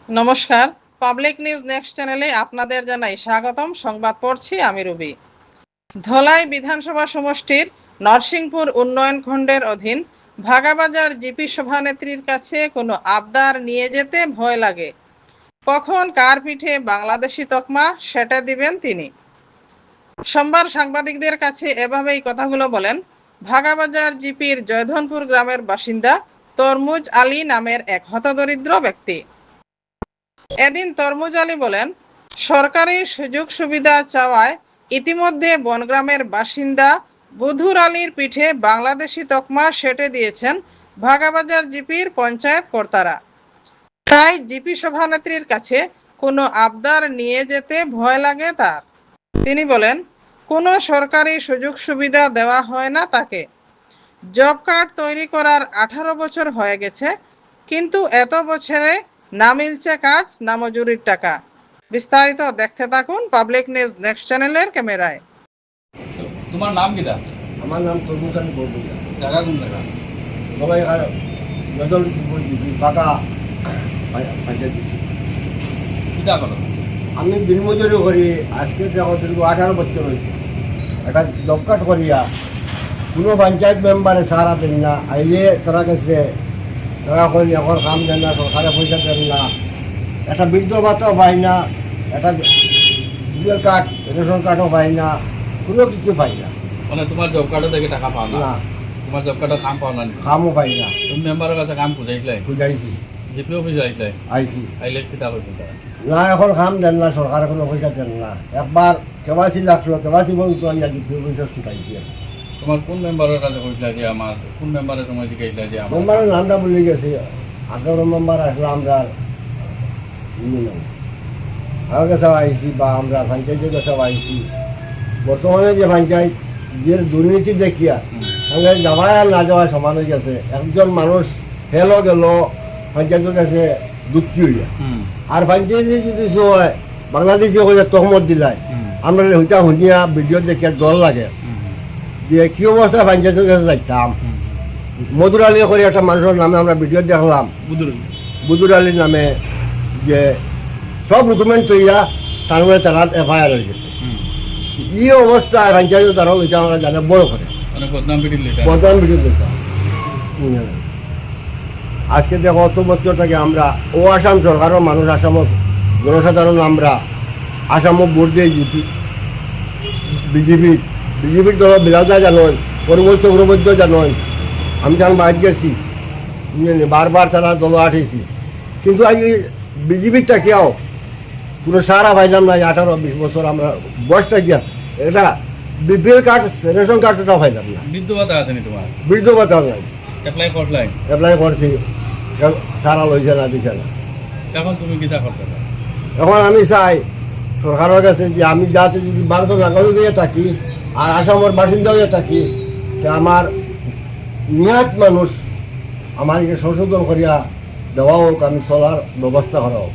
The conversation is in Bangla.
নমস্কার, পাবলিক নিউজ নেক্সট চ্যানেলে আপনাদের জানাই স্বাগতম। সংবাদ পড়ছি আমি রুবি। ধলাই বিধানসভা সমষ্টির নরসিংপুর উন্নয়ন খণ্ডের অধীন ভাগাবাজার জিপি সভানেত্রীর কাছে কোনো আবদার নিয়ে যেতে ভয় লাগে। কখন কার পিঠে বাংলাদেশি তকমা সেটা দিবেন তিনি। সোমবার সাংবাদিকদের কাছে এভাবেই কথাগুলো বলেন ভাগাবাজার জিপির জয়ধনপুর গ্রামের বাসিন্দা তরমুজ আলী নামের এক হতদরিদ্র ব্যক্তি। এদিন তরমুজ আলী বলেন, সরকারি সুযোগ সুবিধা চাওয়ায় ইতিমধ্যে বনগ্রামের বাসিন্দা বুধুর আলীর পিঠে বাংলাদেশি তকমা সেটে দিয়েছেন ভাগাবাজার জিপির পঞ্চায়েত কর্তারা। তাই জিপি সভানেত্রীর কাছে কোনো আবদার নিয়ে যেতে ভয় লাগে তার। তিনি বলেন, কোনো সরকারি সুযোগ সুবিধা দেওয়া হয় না তাকে। জব কার্ড তৈরি করার 18 বছর হয়ে গেছে, কিন্তু এত বছরে না মিলছে কাজ, না মজুরির টাকা। বিস্তারিত দেখতে থাকুন পাবলিক নিউজ নেক্সট চ্যানেলের ক্যামেরায়। তোমার নাম কিটা? আমার নাম তরমুজ আলী বরবুইয়া। জায়গা কোন জায়গা? সবাই জয়দলপুর জিপি বাঁকা পঞ্চায়েত। কিটা করো? আমি দিনমজুরি করি। আজকে দেখো দীর্ঘ 18 বছর হয়েছে। একটা জব কার্ড করিয়া কোনো পঞ্চায়েত মেম্বারে সারা দেন না। আইলে তারা গেছে, তারা কইলে এখন কাম দেন না, সরকারে পয়সা দেন না, একটা বৃদ্ধ ভাতাও পাই না, একটা বিএল কার্ড রেশন কার্ডও পাই না, কোনো কিছু পাই না। মানে তোমার জব কার্ডে থেকে টাকা পাও না? না, তোমার জব কার্ডে কাম পাও না? কামও পাই না। তুমি মেম্বারের কাছে কাম খুঁজাইছিলে? বুঝাইছি, জিপি অফিসে আইছিলে? আইছি আইলে কিটা কইছিল তারা? না, এখন কাম দেন না, সরকার কোনো পয়সা দেন না। একবার কেবাসি লাগলো, কেবাসি বলতো পয়সা শিখাইছি। তোমার কোন মেম্বারের কাছে কইছিল যে আমার কোন মেম্বারের সময় শিখাইছিল যে আমার? মেম্বারের নামটা বলে গেছে। আগের মেম্বার আসলে আমরা আমার কাছেও আইসি বা আমরা পঞ্চায়েতের কাছেও আইসি। বর্তমানে যে পঞ্চায়েত যে দুর্নীতি দেখিয়া সঙ্গে যাওয়ায় আর না যাওয়ায় সমান হয়ে গেছে। একজন মানুষ হেলো গেল পঞ্চায়েতের কাছে দুঃখী হইয়া, আর পঞ্চায়েতে যদি হয় বাংলাদেশি হয়ে তহমত দিলাই, আমরা হইতা শুনিয়া ভিডিও দেখিয়া ডর লাগে যে কি অবস্থা পঞ্চায়েতের কাছে যাইতাম। মধুর আলী করে একটা মানুষের নামে আমরা ভিডিও দেখলাম, বুধুর আলীর নামে, যে সব ডকুমেন্ট তৈয়া তার মধ্যে তারা এফআইআর হয়ে গেছে। এই অবস্থায় পঞ্চায়েত তারাও এটা আমরা জানে বড় করে বর্তমান ভিডিও দেখতাম। আজকে দেখো অত বছরটাকে আমরা ও আসাম সরকারও মানুষ, আসামত জনসাধারণ আমরা আসামও ভোট দিয়ে জিপি বিজেপির দল বিলাদা জানয়, পরবর্তী চক্রবর্তী জানয়। আমি যখন বাইর গেছি বারবার তারা দল আঠেছি, কিন্তু আজ বিজেপিটা কেউ কোনো সারা পাইলাম না। 18-20 বছর আমরা বয়সটা গিয়া এটা বিপিএল কার্ড রেশন কার্ডটাও পাইলাম না। বৃদ্ধ ভাতা আছে নি তোমার? বৃদ্ধ ভাতাও নাই। অ্যাপ্লাই করছি, সারা লইছে না, দিছে না। এখন তুমি কিটা করতে? এখন আমি চাই সরকারের কাছে যে আমি যাতে যদি ভারতের নাগরিক হয়ে থাকি আর আসামের বাসিন্দা হয়ে থাকি, আমার নিহাত মানুষ আমার সংশোধন করিয়া দেওয়া হোক, আমি চলার ব্যবস্থা করা হোক।